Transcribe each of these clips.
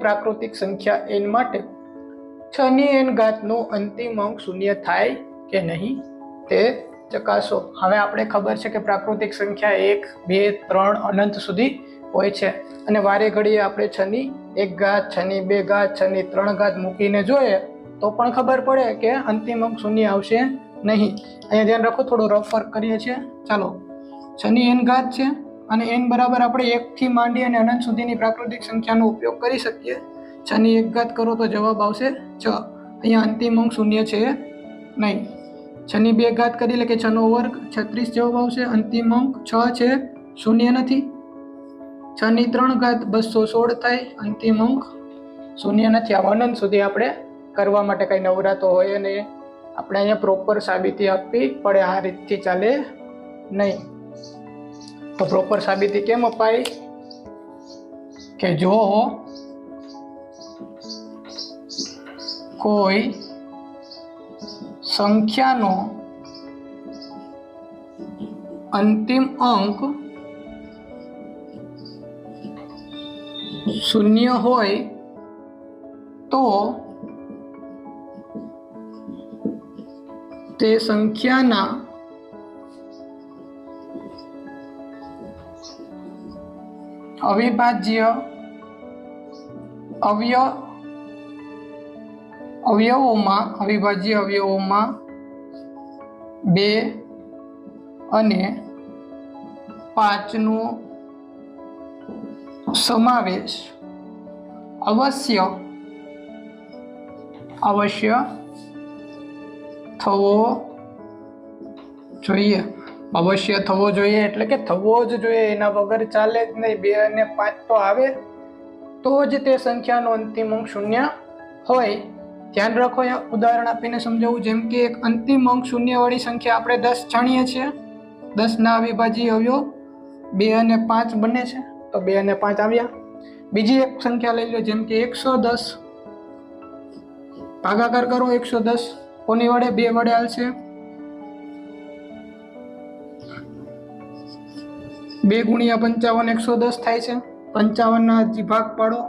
પ્રાકૃતિક સંખ્યા n માટે 6 ની n ઘાતનો અંતિમ અંક શૂન્ય થાય કે નહીં તે ચકાસો। હવે આપણે ખબર છે કે પ્રાકૃતિક સંખ્યા 1, 2, 3 અનંત સુધી હોય છે અને વારે ઘડીએ આપણે 6 ની 1 ઘાત, 6 ની 2 ઘાત, 6 ની 3 ઘાત મૂકીને જોઈએ તો પણ ખબર પડે કે અંતિમ અંક શૂન્ય આવશે નહીં। અહીંયા ધ્યાન રાખો, થોડો રફ વર્ક કરીએ છીએ। ચાલો, 6 ની n ઘાત છે અને n બરાબર આપણે 1 થી માંડી અને અનંત સુધીની પ્રાકૃતિક સંખ્યાનો ઉપયોગ કરી શકીએ। 6 ની 1 ઘાત કરો તો જવાબ આવશે 6। અહીંયા અંતિમ અંક શૂન્ય છે નહીં। 6 ની 2 ઘાત કરી એટલે કે 6 નો વર્ગ 36 જવાબ આવશે। અંતિમ અંક 6 છે, શૂન્ય નથી। 6 ની 3 ઘાત 216 થાય, અંતિમ અંક શૂન્ય નથી। આ અનંત સુધી આપણે કરવા માટે કઈ નવરાતો હોય અને આપણે અહીંયા પ્રોપર સાબિતી આપવી પડે, આ રીતથી ચાલે નહીં। તો પ્રોપર સાબિતી કેમ અપાય કે જો કોઈ સંખ્યાનો અંતિમ અંક શૂન્ય હોય તો તે સંખ્યાના અવિભાજ્ય અવયવોમાં 2 અને 5 નો સમાવેશ અવશ્ય થવો જોઈએ। અવશ્ય થવો જોઈએ એટલે કે થવો જ જોઈએ, એના વગર ચાલે જ નહીં। 2 અને 5 તો આવે તો જ તે સંખ્યાનો અંતિમ અંક શૂન્ય હોય। ધ્યાન રાખો, અહીંયા ઉદાહરણ આપીને સમજાવું। જેમ કે એક અંતિમ અંક શૂન્ય વાળી સંખ્યા આપણે 10 જાણીએ છીએ। 10 ના અવિભાજ્ય અવયવ 2 અને 5 બને છે, તો 2 અને 5 આવ્યા। બીજી એક સંખ્યા લઈ લો, જેમ કે 110, ભાગાકાર કરો 110 કોની વડે? 2 વડે હાલશે। 2 ગુણ્યા 55 110 થાય છે। 55 ના ભાગ પાડો,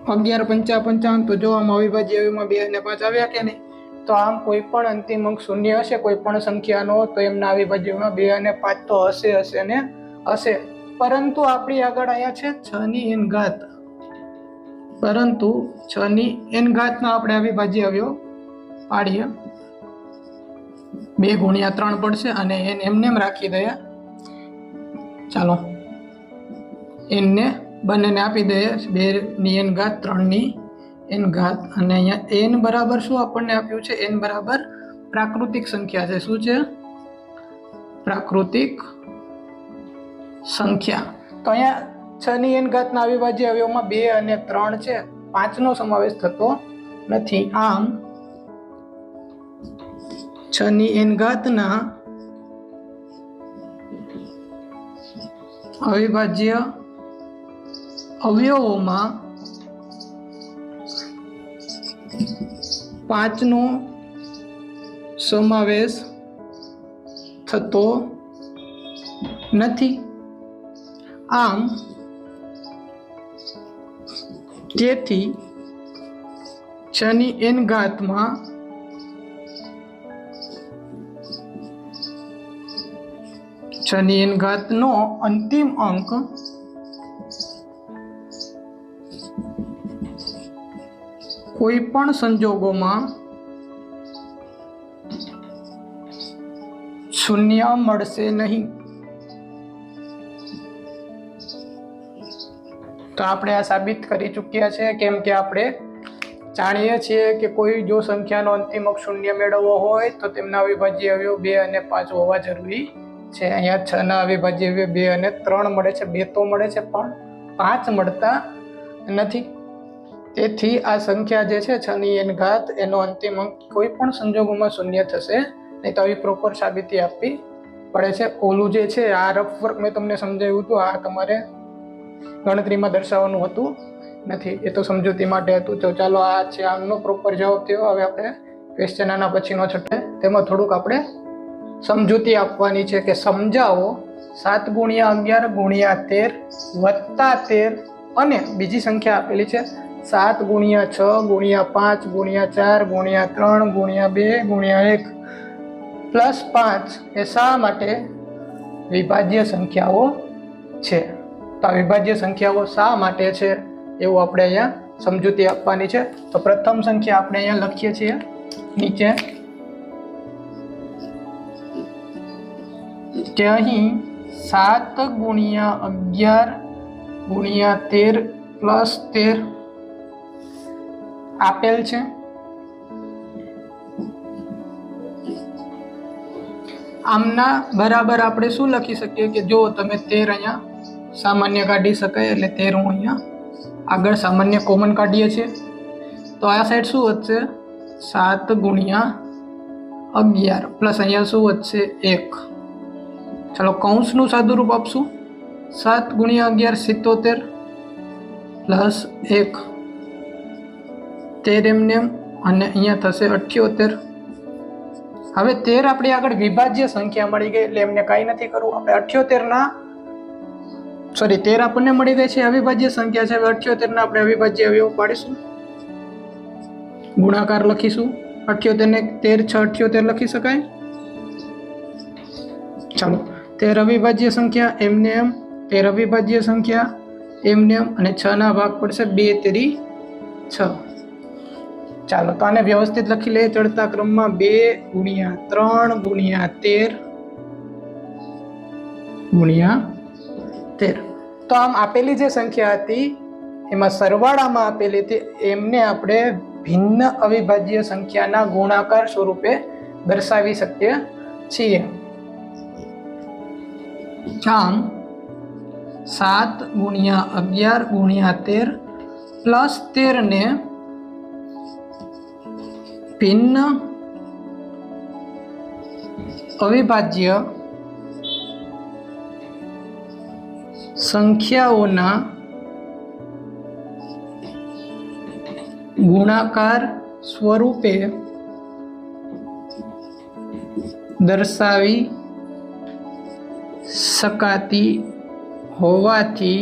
11 5 55, તો જો આમ અવિભાજ્ય અવયવમાં 2 અને 5 આવ્યા કે નહીં? તો આમ કોઈ પણ અંતિમ અંક શૂન્ય હશે કોઈ પણ સંખ્યાનો, તો એમના અવિભાજ્યમાં 2 અને 5 તો હશે ને હશે। પરંતુ આપણી આગળ અહીંયા છે 6 ની n ઘાત, પરંતુ 6 ની n ઘાતના આપણે અવિભાજ્ય અવયવ પાડીએ, 2 ગુણ્યા 3 પડશે અને n એમને એમ રાખી દઈએ। ચાલો, n ને બંનેને આપી દઈએ, 2 ની n ઘાત, 3 ની n ઘાત, અને અહીંયા n બરાબર શું આપણને આપ્યું છે? n બરાબર પ્રાકૃતિક સંખ્યા છે। શું છે? પ્રાકૃતિક સંખ્યા। તો અહીંયા 6 ની n ઘાતના અવિભાજ્ય અવયવમાં 2 અને 3 છે, 5 નો સમાવેશ થતો નથી। આમ 6 ની n ઘાતના અવિભાજ્ય અવયવોમાં 5 નો સમાવેશ થતો નથી। આમ તેથી 6 ની n ઘાતમાં 6 ની n ઘાતનો અંતિમ અંક કોઈ પણ સંજોગોમાં શૂન્ય મળશે નહીં। તો આપણે આ સાબિત કરી ચૂક્યા છે, કેમ કે આપણે જાણીએ છીએ કે કોઈ જો સંખ્યાનો અંતિમ અંક શૂન્ય મેળવવો હોય તો તેમના અવિભાજ્ય અવયવ 2 અને 5 હોવા જરૂરી છે। અહીંયા 6 ના અવિભાજ્ય અવયવ 2 અને 3 મળે છે, 2 તો મળે છે પણ 5 મળતા નથી। તેથી આ સંખ્યા જે છે 6 ની n ઘાત, એનો અંતિમ અંક કોઈ પણ સંજોગોમાં શૂન્ય થશે નહીં। તો આવી પ્રોપર સાબિતી આપવી પડે છે। ઓલું જે છે આ રફ વર્ક મેં તમને સમજાવ્યું હતું, આ તમારે ગણતરીમાં દર્શાવવાનું હતું નથી, એ તો સમજૂતી માટે હતું। તો ચાલો, આ છે આમનો પ્રોપર જવાબ થયો। હવે આપણે ક્વેશ્ચન આના પછીનો છઠ્ઠો, તેમાં થોડુંક આપણે સમજૂતી આપવાની છે કે સમજાવો 7 ગુણ્યા 11 ગુણ્યા 13 વત્તા 13 અને બીજી સંખ્યા આપેલી છે 7 ગુણ્યા 6 ગુણ્યા 5 ગુણ્યા 4 ગુણ્યા 3 ગુણ્યા 2 ગુણ્યા 1 પ્લસ 5 એ શા માટે વિભાજ્ય સંખ્યાઓ છે. તો આ વિભાજ્ય સંખ્યાઓ શા માટે છે એવું આપણે અહીંયા સમજૂતી આપવાની છે. તો પ્રથમ સંખ્યા આપણે અહીંયા લખીએ છીએ નીચે કે અહીં 7 ગુણ્યા 11 ગુણ્યા 13 પ્લસ 13 આપેલ છે. આમના બરાબર આપણે શું લખી શકીએ કે જો તમે 13 અહીંયા સામાન્ય કાઢી શકાય એટલે 13 હું અહીંયા આગળ સામાન્ય કોમન કાઢીએ છીએ તો આ સાઈડ શું વધશે 7 ગુણ્યા 11 પ્લસ અહીંયા શું વધશે 1. ચાલો કૌંસનું સાદુરૂપ આપશું 7 ગુણ્યા 11 77 પ્લસ 1 13 એમને અને અહીંયા થશે 78. હવે 13 આપણી આગળ વિભાજ્ય સંખ્યા મળી ગઈ એટલે એમને કાંઈ નથી કરવું. આપણે 13 આપણને મળી ગઈ છે અવિભાજ્ય સંખ્યા છે. હવે 78 આપણે અવિભાજ્ય અવયવ પાડીશું, ગુણાકાર લખીશું. 78 ને 13 6 78 લખી શકાય. ચાલો 13 અવિભાજ્ય સંખ્યા એમને એમ, 13 અવિભાજ્ય સંખ્યા એમને એમ અને 6 ના ભાગ પડશે 2 તેરી 6. ચાલો તો આને વ્યવસ્થિત લખી લઈએ ચડતા ક્રમમાં 2 ગુણ્યા 3 ગુણ્યા 13 ગુણ્યા 13. તો આમ આપેલી જે સંખ્યા હતી એમાં સરવાળામાં આપેલી હતી એમને આપણે ભિન્ન અવિભાજ્ય સંખ્યાના ગુણાકાર સ્વરૂપે દર્શાવી શકીએ છીએ. આમ 7 ગુણ્યા 11 ગુણ્યા 13 પ્લસ 13 ને ભિન્ન અવિભાજ્ય સંખ્યાઓના ગુણાકાર સ્વરૂપે દર્શાવી શકાતી હોવાથી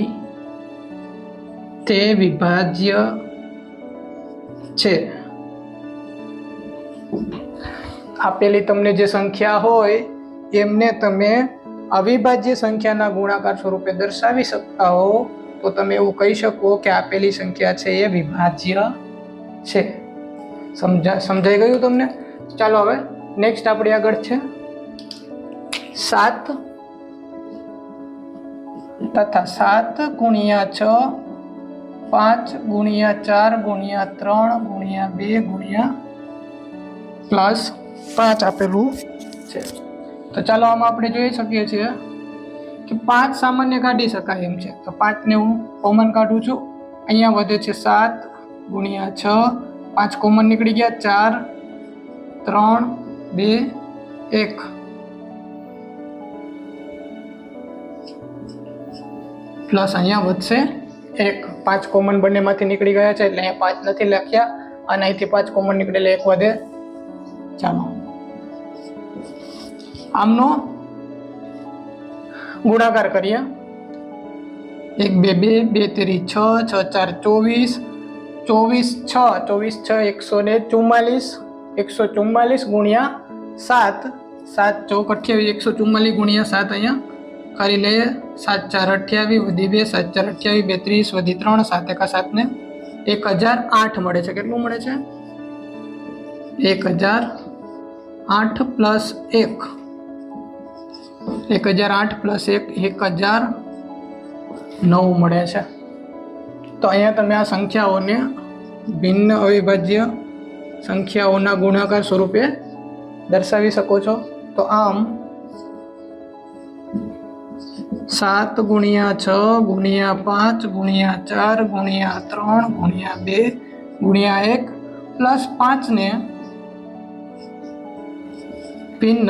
તે વિભાજ્ય છે. આપેલી તમને જે સંખ્યા હોય એમને તમે અવિભાજ્ય સંખ્યાના ગુણાકાર સ્વરૂપે દર્શાવી શકતા હો તો તમે એવું કહી શકો કે આપેલી સંખ્યા છે એ વિભાજ્ય છે. સમજાઈ ગયું તમને? ચાલો હવે નેક્સ્ટ આપણી આગળ છે 7 તથા 7 ગુણ્યા 6 5 ગુણ્યા 4 ગુણ્યા 3 ગુણ્યા 2 ગુણ્યા પ્લસ 5 આપેલું છે. તો ચાલો આમાં આપણે જોઈ શકીએ છીએ કે 5 સામાન્ય કાઢી શકાય એમ છે. તો 5 ને હું કોમન કાઢું છું. અહીંયા વધે છે 7 ગુણ્યા 6 5 કોમન નીકળી ગયા 4 3 2 1 પ્લસ અહીંયા વધશે 1. 5 કોમન બંનેમાંથી નીકળી ગયા છે એટલે અહીંયા 5 નથી લખ્યા અને અહીંથી 5 કોમન નીકળેલે 1 વધે. ચાલો આમનો ગુણાકાર કરીએ. 1 2 2 2 તેરી 6 6 4 24 24 6 144 144 ગુણ્યા 7 7 ચોક 28 144 ગુણ્યા 7 અહીંયા કરી લઈએ. 7 4 28 વધી 2 7 4 28 32 વધી 3 7 1 7 ને 1008 મળે છે. કેટલું મળે છે? 1008 પ્લસ 1 1008 પ્લસ 1 1009 મળે છે. તો અહીંયા તમે આ સંખ્યાઓને ભિન્ન અવિભાજ્ય સંખ્યાઓના ગુણાકાર સ્વરૂપે દર્શાવી શકો છો. તો આમ 7 ગુણ્યા 6 ગુણ્યા 5 ગુણ્યા 4 ગુણ્યા 3 ગુણ્યા 2 ગુણ્યા 1 પ્લસ 5 ને ભિન્ન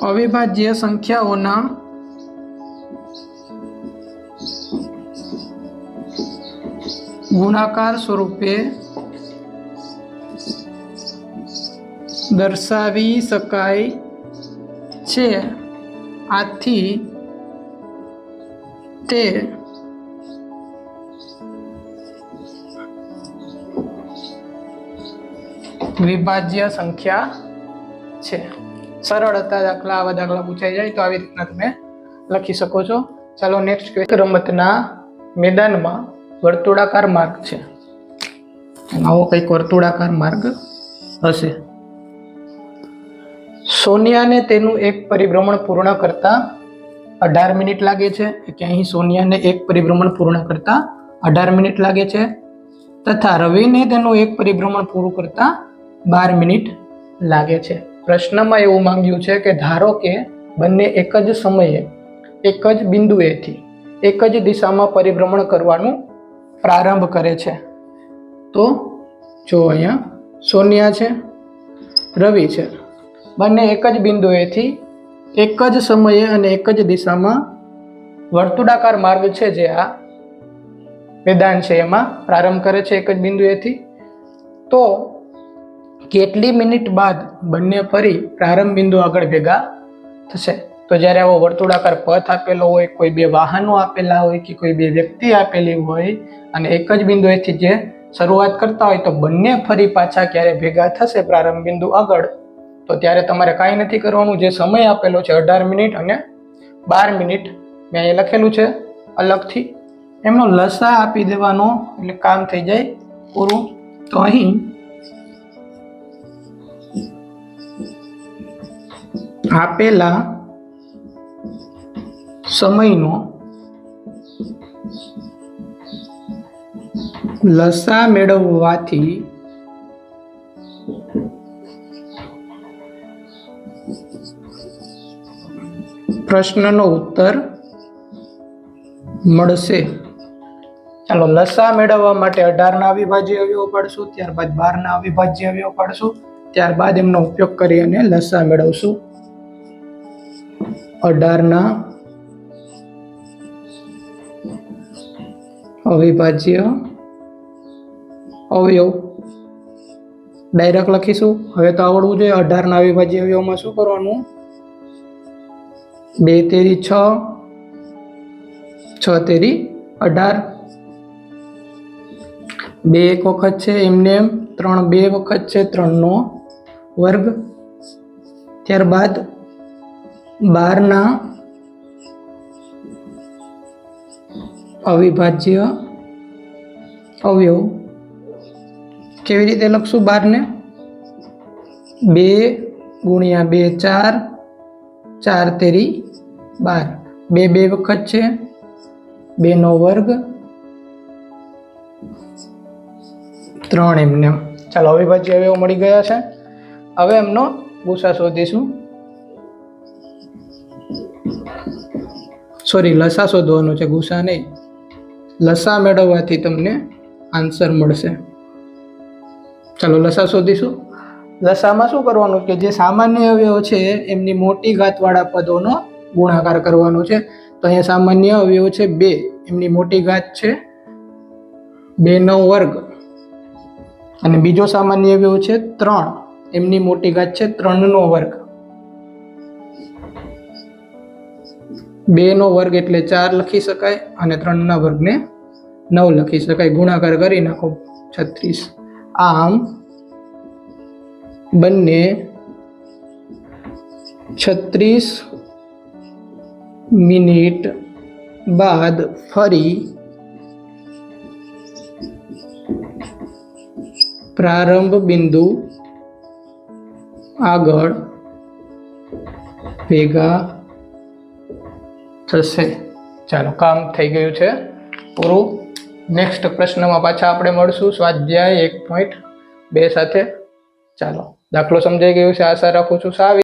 અવિભાજ્ય સંખ્યાઓના ગુણાકાર સ્વરૂપે દર્શાવી શકાય છે. આથી તે વિભાજ્ય સંખ્યા છે. સરળ હતા દાખલા. આવા દાખલા પૂછાઈ જાય તો આવી રીતના તમે લખી શકો છો. ચાલો નેક્સ્ટ ક્વેશ્ચન. રમતના મેદાનમાં વર્તુળાકાર માર્ગ છે. આવો કંઈક વર્તુળાકાર માર્ગ હશે. સોનિયાને તેનું એક પરિભ્રમણ પૂર્ણ કરતા 18 મિનિટ લાગે છે. કે અહીં સોનિયાને એક પરિભ્રમણ પૂર્ણ કરતા 18 મિનિટ લાગે છે, તથા રવિને તેનું એક પરિભ્રમણ પૂરું કરતા 12 મિનિટ લાગે છે. પ્રશ્નમાં એવું માંગ્યું છે કે ધારો કે બંને એક જ સમયે એક જ બિંદુએથી એક જ દિશામાં પરિભ્રમણ કરવાનું પ્રારંભ કરે છે. તો જો અહીંયા સોનિયા છે, રવિ છે, બંને એક જ બિંદુએથી એક જ સમયે અને એક જ દિશામાં વર્તુળાકાર માર્ગ છે જે આ મેદાન છે એમાં પ્રારંભ કરે છે એક જ બિંદુએથી. તો કેટલી મિનિટ બાદ બંને ફરી પ્રારંભ બિંદુ આગળ ભેગા થશે? તો જ્યારે આવો વર્તુળાકાર પથ આપેલો હોય, કોઈ બે વાહનો આપેલા હોય કે કોઈ બે વ્યક્તિ આપેલી હોય અને એક જ બિંદુએથી જે શરૂઆત કરતા હોય, તો બંને ફરી પાછા ક્યારે ભેગા થશે પ્રારંભ બિંદુ આગળ, તો ત્યારે તમારે કાંઈ નથી કરવાનું. જે સમય આપેલો છે 18 મિનિટ અને 12 મિનિટ મેં અહીંયા લખેલું છે અલગથી, એમનો લસા આપી દેવાનો એટલે કામ થઈ જાય પૂરું. તો અહીં આપેલા સમયનો લસા મેળવવાથી પ્રશ્નનો ઉત્તર મળશે. ચાલો લસા મેળવવા માટે 18 ના અવિભાજ્ય અવયવો પાડશું, ત્યારબાદ 12 ના અવિભાજ્ય અવયવો પાડશું, ત્યારબાદ એમનો ઉપયોગ કરી અને લસા મેળવશું. 18 ના અવિભાજ્ય અવયવ ડાયરેક્ટ લખીશું. હવે તો આવડવું જોઈએ 18 ના અવિભાજ્ય અવયવમાં શું કરવાનું? 2 તેરી 6, 6 તેરી 18, 2 એક વખત છે એમને એમ, 3 બે વખત છે, 3 નો વર્ગ. ત્યારબાદ 12 ના અવિભાજ્ય અવયવ કેવી રીતે લખશું? 12 ને 2 ગુણ્યા 2 4, 4 તેરી 12, 2 બે વખત છે, 2 નો વર્ગ, 3 એમને. ચાલો અવિભાજ્ય અવયવ મળી ગયા છે. હવે એમનો ગુસા શોધીશું. સોરી, લસા શોધવાનો છે, ગુસા નહીં. લસા મેળવવાથી તમને આન્સર મળશે. ચાલો લસા શોધીશું. લસામાં શું કરવાનું કે જે સામાન્ય અવયવ છે એમની મોટી ઘાતવાળા પદોનો ગુણાકાર કરવાનો છે. તો અહીંયા સામાન્ય અવયવ છે 2, એમની મોટી ઘાત છે 2 નો વર્ગ, અને બીજો સામાન્ય અવયવ છે 3, એમની મોટી ઘાત છે 3 નો વર્ગ. 2 નો વર્ગ એટલે 4 લખી શકાય અને 3 ના વર્ગને 9 લખી શકાય. ગુણાકાર કરી નાખો 36. આમ બંને 36 મિનિટ બાદ ફરી પ્રારંભ બિંદુ આગળ ભેગા થશે. ચાલો કામ થઈ ગયું છે પૂરું. નેક્સ્ટ પ્રશ્નમાં પાછા આપણે મળશું સ્વાધ્યાય 1.2 સાથે. ચાલો દાખલો સમજાઈ ગયો છે આશા રાખું છું.